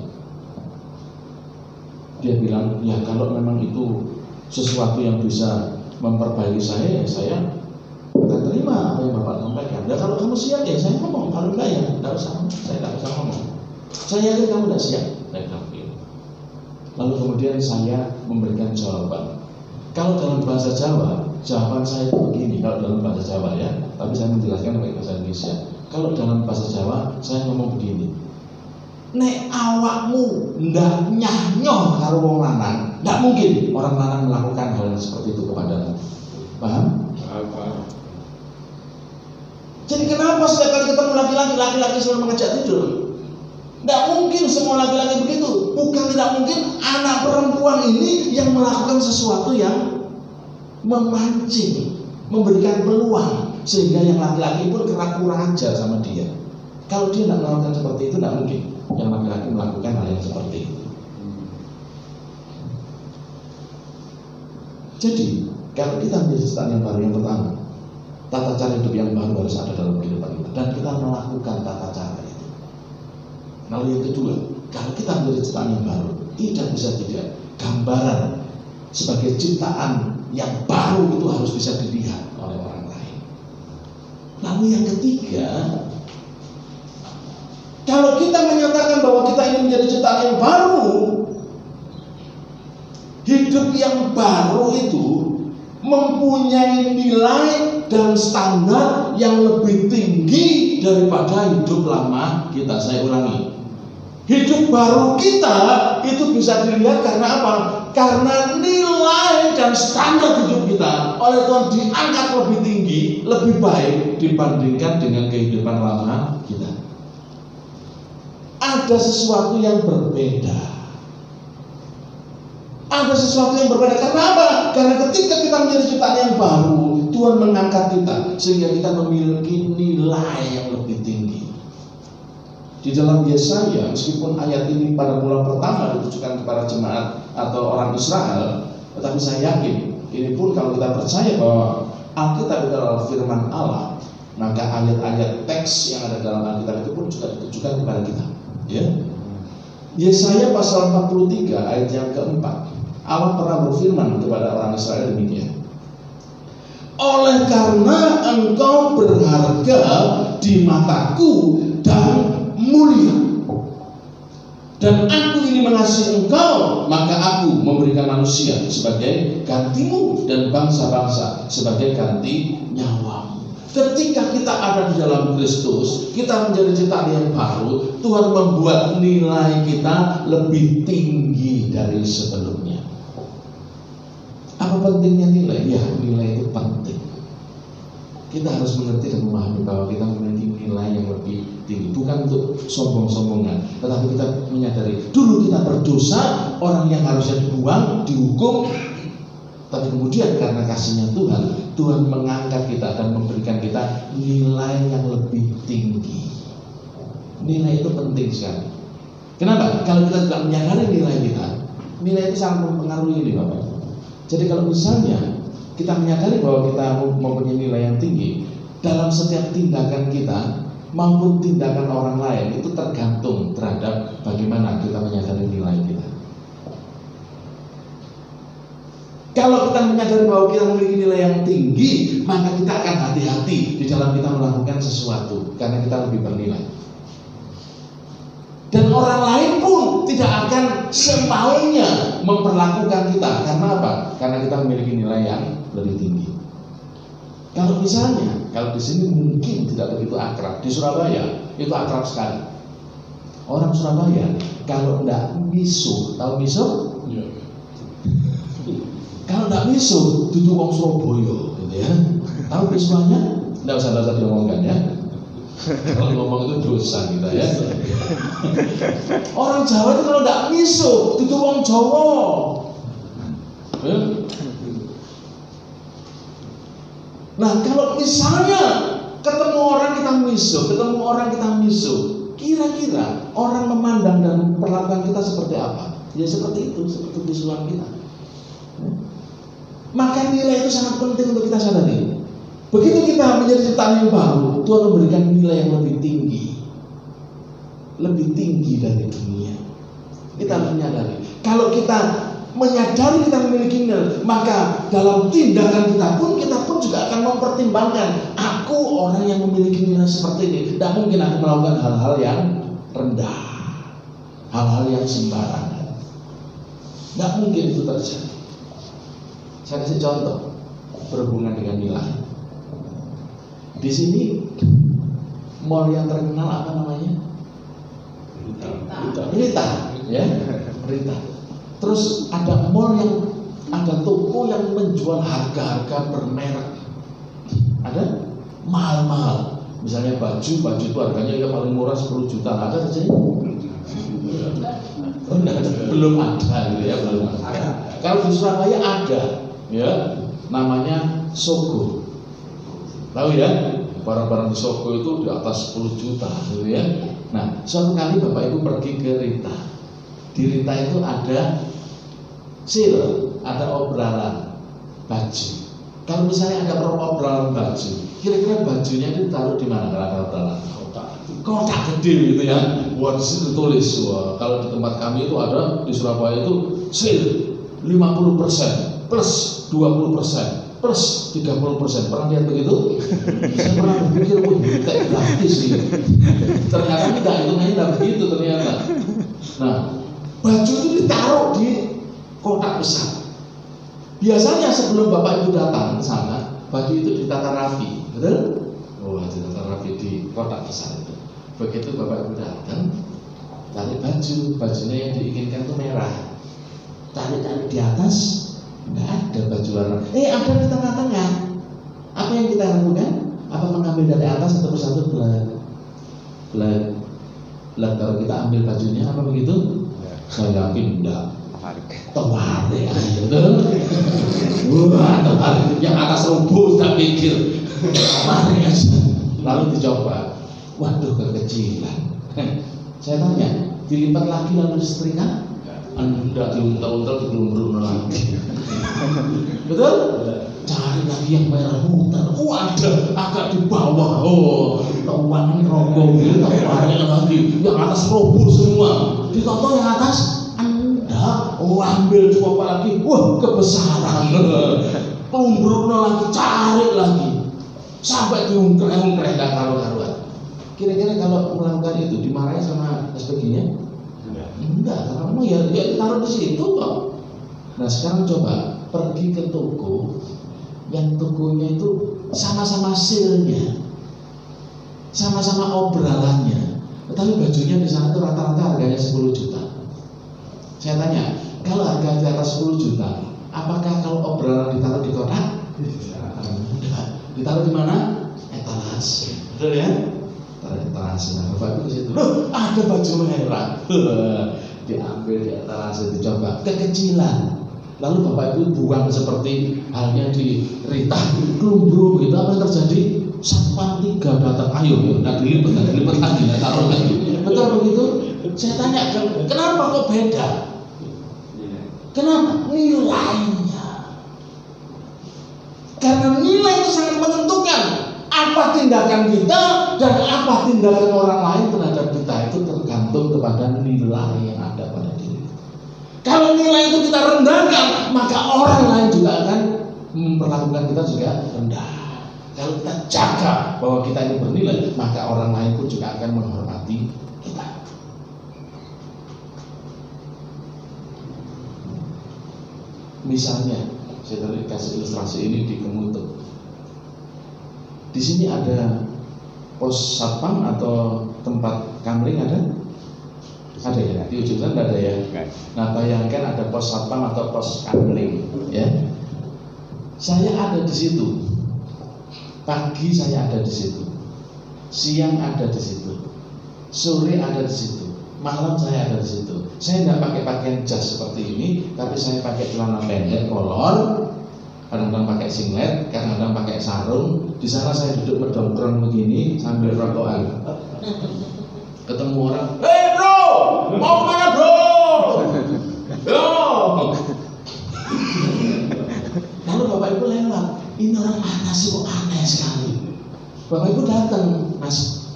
Dia bilang, ya kalau memang itu sesuatu yang bisa memperbaiki saya, ya saya akan terima apa yang Bapak sampaikan. Ya kalau kamu siap, ya saya ngomong. Kalau enggak ya, saya tidak usah ngomong. Saya yakin kamu tidak siap. Lalu kemudian saya memberikan jawaban. Kalau dalam bahasa Jawa, jawaban saya itu begini. Kalau dalam bahasa Jawa ya, tapi saya menjelaskan pakai bahasa Indonesia. Kalau dalam bahasa Jawa, saya ngomong begini. Nek awakmu ndak nyanyoh karo wong lanang, ndak mungkin orang lanang melakukan hal yang seperti itu kepadamu. Paham? Jadi kenapa setiap kali ketemu laki-laki selalu mengajak tidur? Tidak mungkin semua laki-laki begitu. Bukan tidak mungkin anak perempuan ini yang melakukan sesuatu yang memancing, memberikan peluang sehingga yang laki-laki pun kurang ajar sama dia. Kalau dia tidak melakukan seperti itu, tidak mungkin yang laki-laki melakukan hal yang seperti itu. Jadi kalau kita menjadi ciptaan yang baru, yang pertama, tata cara hidup yang baru harus ada dalam kehidupan kita, dan kita melakukan tata cara itu. Lalu yang kedua, kalau kita menjadi ciptaan yang baru, tidak bisa tidak gambaran sebagai ciptaan yang baru itu harus bisa dilihat oleh orang lain. Lalu yang ketiga, kalau kita menyatakan bahwa kita ini menjadi ciptaan yang baru, hidup yang baru itu mempunyai nilai dan standar yang lebih tinggi daripada hidup lama kita. Saya ulangi, hidup baru kita itu bisa dilihat karena apa? Karena nilai dan standar hidup kita oleh Tuhan diangkat lebih tinggi, lebih baik dibandingkan dengan kehidupan lama kita. Ada sesuatu yang berbeda. Ada sesuatu yang berbeda. Karena apa? Karena ketika kita menjadi ciptaan yang baru, Tuhan mengangkat kita sehingga kita memiliki nilai yang lebih tinggi. Di dalam Yesaya, meskipun ayat ini pada bulan pertama ditujukan kepada jemaat atau orang Israel, tetapi saya yakin ini pun kalau kita percaya bahwa Alkitab itu adalah firman Allah, maka ayat-ayat teks yang ada dalam Alkitab itu pun juga ditujukan kepada kita. Ya. Yesaya pasal 43 ayat yang keempat, Allah pernah berfirman kepada orang Israel demikian: oleh karena engkau berharga di mataku dan mulia, dan aku ini mengasihi engkau, maka aku memberikan manusia sebagai gantimu dan bangsa-bangsa sebagai ganti nyawamu. Ketika kita ada di dalam Kristus, kita menjadi ciptaan yang baru, Tuhan membuat nilai kita lebih tinggi dari sebelumnya. Apa pentingnya nilai? Ya, nilai itu penting. Kita harus mengerti dan memahami bahwa kita memiliki nilai yang lebih tinggi, bukan untuk sombong-sombongan, tetapi kita menyadari dulu kita berdosa, orang yang harusnya dibuang, dihukum, tapi kemudian karena kasihnya Tuhan, Tuhan mengangkat kita dan memberikan kita nilai yang lebih tinggi. Nilai itu penting sekali. Kenapa? Kalau kita tidak menyadari nilai kita, nilai itu sangat mempengaruhi ini, Bapak. Jadi kalau misalnya kita menyadari bahwa kita mempunyai nilai yang tinggi, dalam setiap tindakan kita maupun tindakan orang lain itu tergantung terhadap bagaimana kita menyadari nilai kita. Kalau kita menyadari bahwa kita memiliki nilai yang tinggi, maka kita akan hati-hati di dalam kita melakukan sesuatu karena kita lebih bernilai. Dan orang lain pun tidak akan semaunya memperlakukan kita. Karena apa? Karena kita memiliki nilai yang lebih tinggi. Kalau misalnya, kalau di sini mungkin tidak begitu akrab, di Surabaya itu akrab sekali. Orang Surabaya kalau tidak misuh, tahu misuh? Ya. Kalau tidak misuh, duduk wong Surabaya, gitu ya. Tahu misuhnya? Tidak usah diomongkan ya. Kalau ngomong itu dosa kita ya. Orang Jawa itu kalau tidak misuh, duduk wong Jawa. Ya. Nah, kalau misalnya ketemu orang kita misuh, kira-kira orang memandang dan perlakuan kita seperti apa? Ya seperti itu, seperti misuhan kita. Maka nilai itu sangat penting untuk kita sadari. Begitu kita menjadi ciptaan yang baru, Tuhan memberikan nilai yang lebih tinggi dari dunia. Kita menyadari. Kalau kita menyadari kita memiliki nilai, maka dalam tindakan kita pun juga akan mempertimbangkan, aku orang yang memiliki nilai seperti ini, tidak mungkin aku melakukan hal-hal yang rendah, hal-hal yang sembarangan. Tidak mungkin itu terjadi. Saya kasih contoh berhubungan dengan nilai. Di sini mall yang terkenal apa namanya? Rita, ya, Rita. Terus ada mall yang ada toko yang menjual harga-harga bermerek. Ada mahal-mahal. Misalnya baju itu harganya yang paling murah 10 juta. Ada saja? Belum ada gitu ya, belum ada. Kalau di Surabaya ada, ya, namanya Sogo. Tahu ya? Barang-barang di Sogo itu di atas 10 juta gitu ya. Nah, suatu kali Bapak Ibu pergi ke Rita. Di Rita itu ada sale, ada obrolan baju. Kalau misalnya ada obrolan baju, kira-kira bajunya itu taruh di mana kalau ada obrolan? Kotak gede gitu ya. Buat situ tulis, wah, kalau di tempat kami itu ada di Surabaya itu sale 50% plus 20% plus 30%. Pernah lihat begitu? Saya pernah berpikir, wah, tak gratis sih. Ternyata tidak, hitungannya tidak begitu ternyata. Nah, baju itu ditaruh di kotak besar. Biasanya sebelum Bapak Ibu datang ke sana, baju itu ditata rapi, betul? Oh, ditata rapi di kotak besar itu. Begitu Bapak Ibu datang, cari baju, bajunya yang diinginkan itu merah. Cari-cari di atas, nggak ada baju warna. Ada di tengah-tengah. Apa yang kita lakukan? Apa mengambil dari atas atau persatu belah? Kalau kita ambil bajunya, apa begitu? Saya yakin enggak. Tewarik betul. Wah, tewarik yang atas rubuh tak pikir. Tewarik aja. Lalu dicoba. Waduh, kekecilan. Saya tanya, dilipat lagi lalu disetrika? Enggak, diuntel-untel, digelumbrung lagi. Betul? Cari lagi yang merah muter. Ada agak di bawah. Tahuan rombong gitu, tahuannya lagi. Yang atas roboh semua. Ditonton yang atas, enggak. Ambil coba lagi. Wah, kebesaran. Gelumbrung lagi, cari lagi. Sampai diungkreh-ungkreh dan karuan. Kira-kira kalau melakukan itu dimarahi sama SPG-nya? Enggak, karena memang ya ditaruh di situ kok. Nah sekarang coba pergi ke toko yang tokonya itu sama-sama sale-nya, sama-sama obralannya, tetapi bajunya di sana itu rata-rata harganya 10 juta. Saya tanya, kalau harga di atas 10 juta, apakah kalau obralan ditaruh di kotak? Enggak. Ditaruh di mana? Etalase. Betul ya? Etalase. Nah, Bapak Ibu ke situ. Loh, ada baju merah. Diambil di etalase, dicoba. Kekecilan. Lalu Bapak Ibu buang seperti halnya di Rita Klumbrung gitu. Apa yang terjadi? Satpam 3 datang, ayo nak dilipat lagi, nak taruh lagi. Betul begitu? Saya tanya, kenapa kok beda? Kenapa? Nilainya. Karena nilai itu sangat menentukan apa tindakan kita dan apa tindakan orang lain terhadap kita, itu tergantung kepada nilai yang ada pada diri. Kalau nilai itu kita rendahkan, maka orang lain juga akan memperlakukan kita juga rendah. Kalau kita jaga bahwa kita ini bernilai, maka orang lain pun juga akan menghormati kita. Misalnya, saya tadi kasih ilustrasi ini di Kemutuk. Di sini ada pos satpam atau tempat kamling ada? Ada ya? Di ujung sana ada ya? Nah bayangkan ada pos satpam atau pos kamling, ya. Saya ada di situ. Pagi saya ada di situ. Siang ada di situ. Sore ada di situ. Malam saya ada di situ. Saya tidak pakai pakaian jas seperti ini, tapi saya pakai celana pendek kolor. Kadang-kadang pakai singlet, kadang-kadang pakai sarung. Di sana saya duduk berdongkrong begini sambil rokokan. Ketemu orang, "Hey bro, mau kemana bro?" Yo. Lalu Bapak Ibu lewat, ini orang mana sih kok aneh sekali. Bapak Ibu datang, Mas,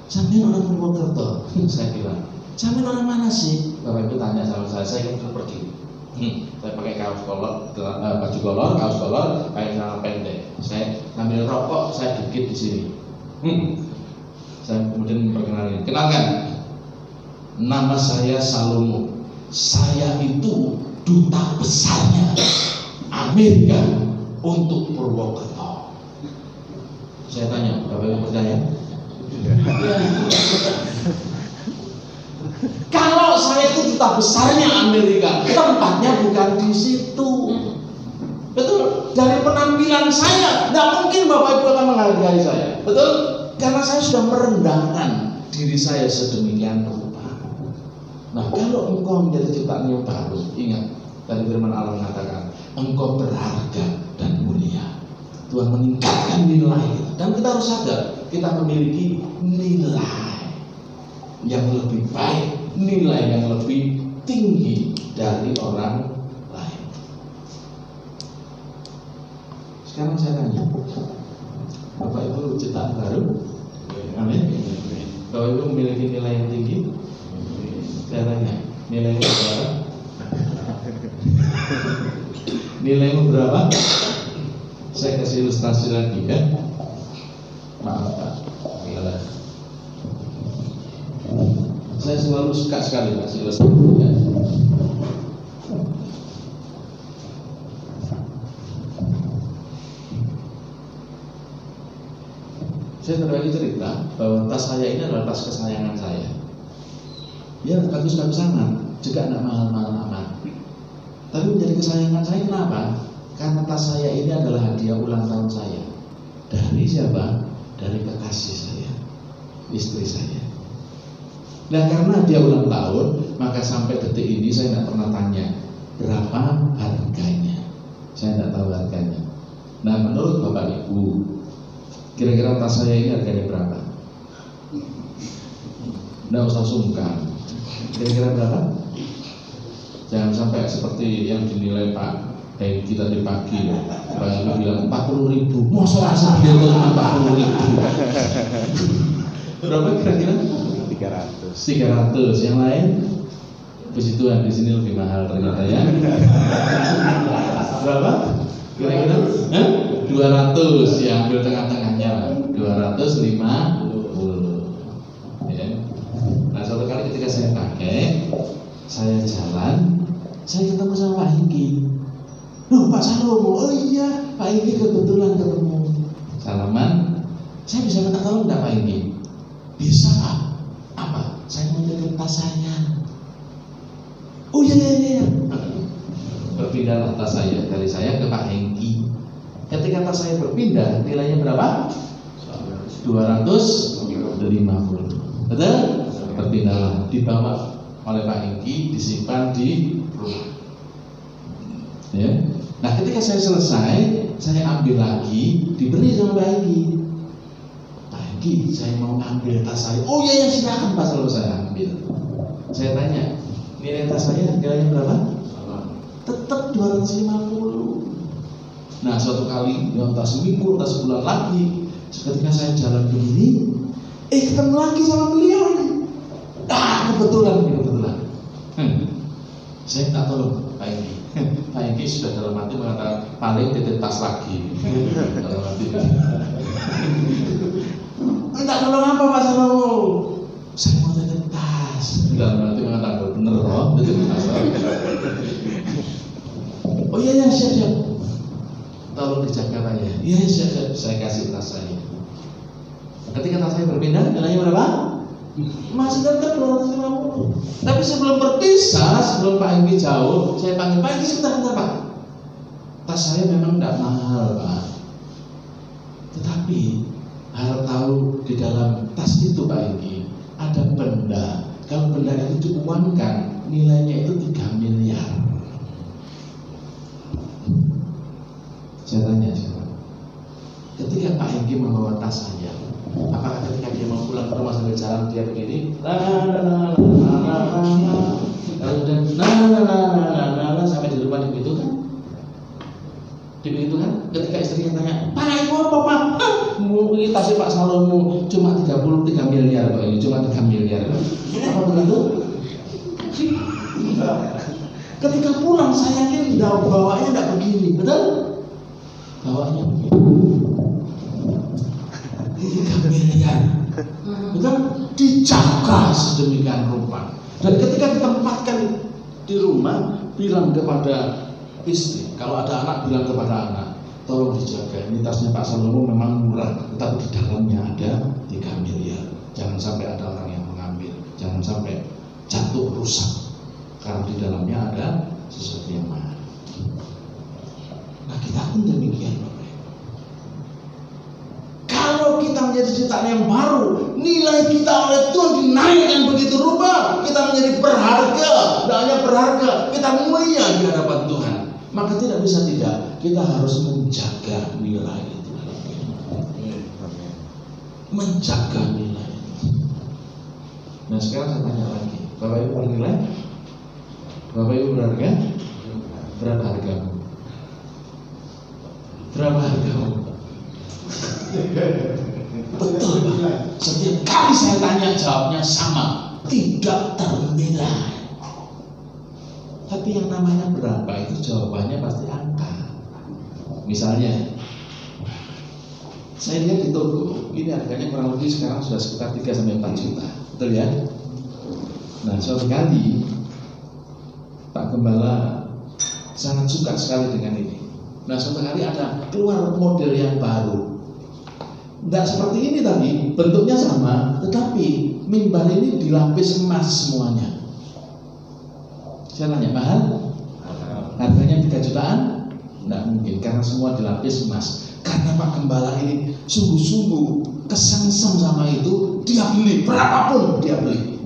sampean orang Purwokerto. Saya bilang, sampean orang mana sih? Bapak Ibu tanya sama saya ingin pergi. Saya pakai kaos kolor, baju kolor, kaos kolor, pakai celana pendek. Saya ngambil rokok, saya dikit di sini. Saya kemudian memperkenalkan, kenalkan, nama saya Salomo. Saya itu duta besarnya Amerika untuk Purwokerto. Saya tanya, Bapak Ibu percaya? Kalau saya itu duta besarnya Amerika, tempatnya bukan di situ. Betul? Dari penampilan saya, tidak mungkin Bapak Ibu akan menghargai saya. Betul? Karena saya sudah merendahkan diri saya sedemikian rupa. Nah, kalau engkau menjadi ciptaan yang baru, ingat tadi firman Allah mengatakan, engkau berharga dan mulia. Tuhan meningkatkan nilai kita. Dan kita harus sadar, kita memiliki nilai yang lebih baik, nilai yang lebih tinggi dari orang lain. Sekarang saya tanya, Bapak Ibu ciptaan baru, amin. Bapak Ibu memiliki nilai yang tinggi. Saya tanya, nilainya berapa? Nilainya berapa? Saya kasih ilustrasi lagi ya. Maaf Pak. Saya selalu suka sekali kasih ilustrasi ya. Saya berbagi cerita bahwa tas saya ini adalah tas kesayangan saya. Ya bagus-bagus amat, juga tidak mahal-mahal amat. Tapi menjadi kesayangan saya kenapa? Karena tas saya ini adalah hadiah ulang tahun saya. Dari siapa? Dari kekasih saya, istri saya. Nah karena dia ulang tahun, maka sampai detik ini saya tidak pernah tanya berapa harganya. Saya tidak tahu harganya. Nah menurut Bapak Ibu, kira-kira tas saya ini harganya berapa? Tidak usah sungkan. Kira-kira berapa? Jangan sampai seperti yang dinilai Pak Hengki tadi pagi. Pak Hengki bilang 40.000. Masa asal dia tuh 40.000. Berapa kira-kira? 300. Yang lain? Puji Tuhan, di sini lebih mahal ternyata ya. Berapa? Kira-kira? 200. Ya ambil tengah-tengahnya lah. 250. Ya. Nah suatu kali ketika saya pakai, saya jalan, saya ketemu sama Pak Hengki. Loh Pak Salomo, oh iya Pak Hengki kebetulan ketemu. Salaman, saya bisa minta tolong enggak Pak Hengki? Bisa Pak. Apa? Saya mau titip tas saya. Oh iya. Berpindahlah tas saya dari saya ke Pak Hengki. Ketika tas saya berpindah, nilainya berapa? 250. Betul? Berpindahlah, dibawa oleh Pak Hengki, disimpan di rumah. Ya. Nah ketika saya selesai, saya ambil lagi, diberi sama Pak Hengki. Pak Hengki, saya mau ambil tas saya. Oh iya silakan Pak, selalu saya ambil. Saya tanya, nilai tas saya nilainya berapa? Tetap 250. Nah suatu kali, entah seminggu, entah sebulan lagi, ketika saya jalan begini, ketemu lagi sama beliau ini. Kebetulan. Saya tak tolong Pak Hengki. Pak Hengki sudah dalam hati mengatakan paling titip tas lagi. Dalam hati. Minta tolong apa Pak Salomo? Saya mau titip tas. Dalam hati mengatakan bener loh, titip tas. Oh iya siap. Tolong dijaga Pak ya. Iya siap. Saya kasih tas saya. Ketika tas saya berpindah, nilainya berapa? Masih tetap 250. Tapi sebelum berpisah, sebelum Pak Hengki jauh, saya panggil Pak Hengki sebentar Pak. Tas saya memang tidak mahal Pak. Tetapi harap tahu di dalam tas itu Pak Hengki ada benda. Kalau benda itu diuangkan, nilainya itu 3 miliar. Saya tanya sekarang, ketika Pak Hengki membawa tas saya, apakah ketika dia mau pulang ke rumah sambil jalan dia begini, sampai di rumah dibegitukan? Ketika istrinya tanya, Pak itu apa Pak? Ini tasnya Pak Salomo cuma 33 miliar Pak, ini cuma 3 miliar. Apa begitu? Ketika pulang saya yakin bawanya tidak begini, betul? Bawanya begini. 3 miliar. Betul? Dijaga sedemikian rupa. Dan ketika ditempatkan di rumah, bilang kepada istri, kalau ada anak bilang kepada anak, tolong dijaga. Ini tasnya Pak Salomo memang murah, tetapi di dalamnya ada 3 miliar. Jangan sampai ada orang yang mengambil, jangan sampai jatuh rusak, karena di dalamnya ada sesuatu yang mahal. Nah kita pun demikian. Kalau kita menjadi ciptaan yang baru, nilai kita oleh Tuhan dinaikkan begitu rupa, kita menjadi berharga, tidak hanya berharga, kita mulia di hadapan Tuhan. Maka tidak bisa tidak, kita harus menjaga nilai itu. Menjaga nilai itu. Nah sekarang saya tanya lagi, Bapak Ibu bernilai? Bapak Ibu berharga? Berapa hargamu? Berapa hargamu? Betul Pak. Setiap kali saya tanya jawabnya sama, tidak ternilai. Tapi yang namanya berapa itu jawabannya pasti angka. Misalnya, saya lihat di toko ini harganya kurang lebih sekarang sudah sekitar 3-4 juta, betul ya? Nah suatu kali Pak Gembala sangat suka sekali dengan ini. Nah suatu kali ada keluar model yang baru. Tidak seperti ini tadi, bentuknya sama, tetapi mimbar ini dilapis emas semuanya. Saya tanya, mahal? Harganya 3 jutaan? Tidak mungkin, karena semua dilapis emas. Karena Pak Gembala ini sungguh-sungguh kesengsem sama itu, dia beli, berapapun dia beli.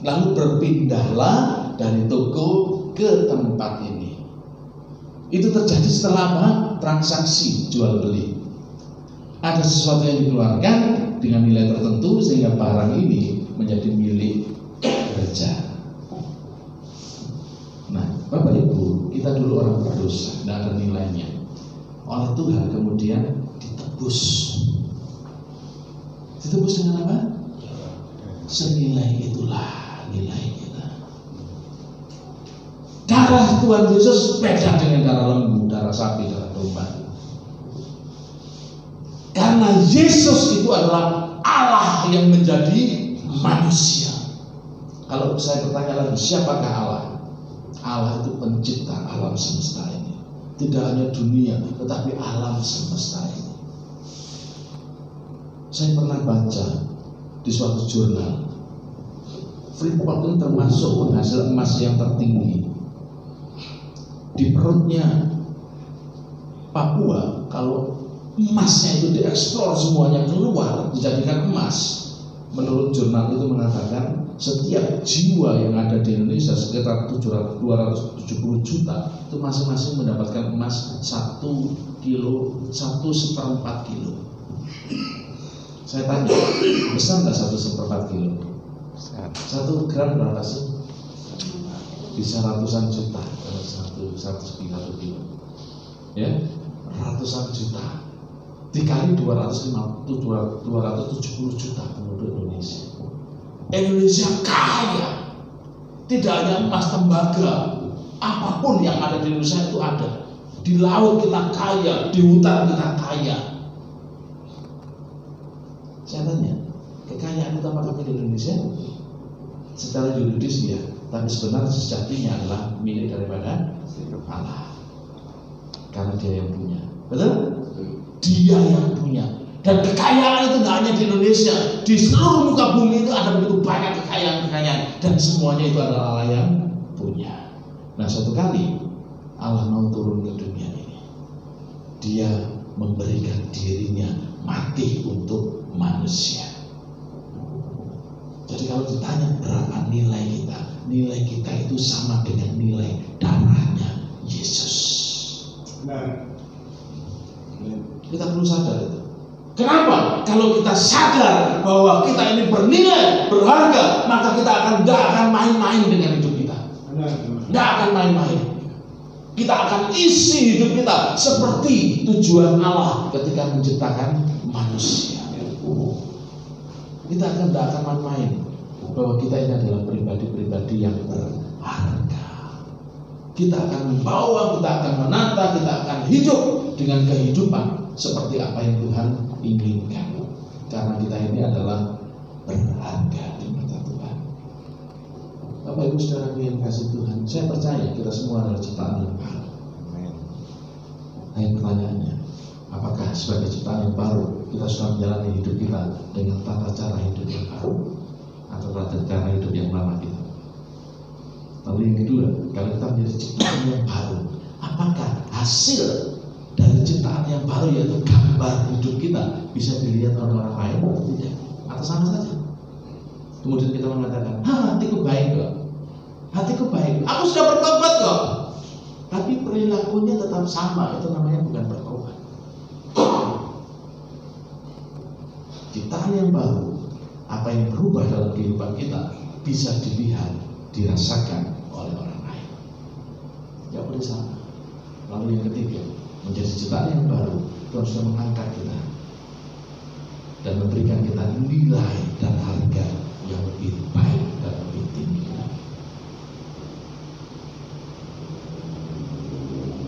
Lalu berpindahlah dari toko ke tempat ini. Itu terjadi setelah apa? Transaksi jual beli. Ada sesuatu yang dikeluarkan dengan nilai tertentu sehingga barang ini menjadi milik gereja. Nah, Bapak Ibu, kita dulu orang berdosa, tidak ada nilainya. Oleh Tuhan kemudian ditebus. Ditebus dengan apa? Senilai itulah nilai kita. Darah Tuhan Yesus beda dengan darah lembu, darah sapi, darah domba. Karena Yesus itu adalah Allah yang menjadi manusia. Kalau saya bertanya lagi, siapakah Allah? Allah itu pencipta alam semesta ini. Tidak hanya dunia, tetapi alam semesta ini. Saya pernah baca di suatu jurnal, Freeport itu termasuk penghasil emas yang tertinggi. Di perutnya Papua, kalau emasnya itu dieksplor semuanya keluar dijadikan emas. Menurut jurnal itu mengatakan setiap jiwa yang ada di Indonesia sekitar 270 juta itu masing-masing mendapatkan emas 1 kilo, 1/4 kilo. Saya tanya, besar nggak 1/4 kilo? 1 gram berapa sih? Bisa ratusan juta kalau 1 kilo. Ya, ratusan juta. Dikali 270 juta penduduk Indonesia. Indonesia kaya. Tidak hanya emas, tembaga, apapun yang ada di Indonesia itu ada. Di laut kita kaya, di hutan kita kaya. Saya tanya, kekayaan kita apakah milik Indonesia? Secara yuridis ya, tapi sebenarnya sejatinya adalah milik daripada Allah. Karena dia yang punya. Betul? Dia yang punya. Dan kekayaan itu tidak hanya di Indonesia, di seluruh muka bumi itu ada begitu banyak kekayaan. Dan semuanya itu adalah Allah yang punya. Nah, suatu kali Allah mau turun ke dunia ini. Dia memberikan dirinya mati untuk manusia. Jadi kalau ditanya berapa nilai kita itu sama dengan nilai darahnya Yesus. Benar. Kita perlu sadar itu. Kenapa? Kalau kita sadar bahwa kita ini bernilai, berharga, maka kita tidak akan main-main dengan hidup kita. Tidak akan main-main. Kita akan isi hidup kita seperti tujuan Allah ketika menciptakan manusia. Kita tidak akan main-main bahwa kita ini adalah pribadi-pribadi yang berharga. Kita akan membawa, kita akan menata, kita akan hidup dengan kehidupan seperti apa yang Tuhan inginkan. Karena kita ini adalah berharga di mata Tuhan. Bapak Ibu Saudara yang kasih Tuhan, saya percaya kita semua adalah ciptaan yang baru. Nah, pertanyaannya, apakah sebagai ciptaan yang baru kita sudah menjalani hidup kita dengan tata cara hidup yang baru atau tata cara hidup yang lama kita? Lalu yang kedua, kalau kita menjadi ciptaan yang baru, apakah hasil dari ciptaan yang baru yaitu gambar hidup kita bisa dilihat oleh orang lain atau tidak? Atau sama saja? Kemudian kita mengatakan, hatiku baik kok, hatiku baik, aku sudah bertobat kok, tapi perilakunya tetap sama. Itu namanya bukan bertobat. Ciptaan yang baru, apa yang berubah dalam kehidupan kita bisa dilihat, dirasakan oleh orang lain. Ya boleh sama. Lalu yang ketiga, menjadi ciptaan yang baru, Tuhan sudah mengangkat kita dan memberikan kita nilai dan harga yang lebih baik dan lebih tinggi.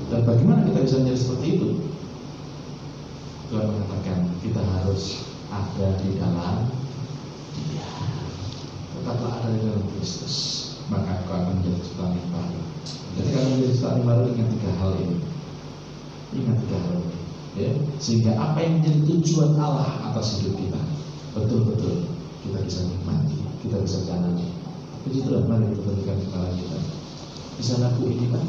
Dan bagaimana kita bisa menjadi seperti itu? Tuhan mengatakan kita harus ada di dalam Dia. Tetaplah ada di dalam Kristus, maka kau akan menjadi ciptaan yang baru. Jadi kalau menjadi ciptaan yang baru, ingat 3 hal ini. Ingat 3 hal ini. ya, sehingga apa yang menjadi tujuan Allah atas hidup kita betul-betul kita bisa nikmati, kita bisa jalani. Puji Tuhan, mari kita berikan kepala kita. Bisa laku ini Pak.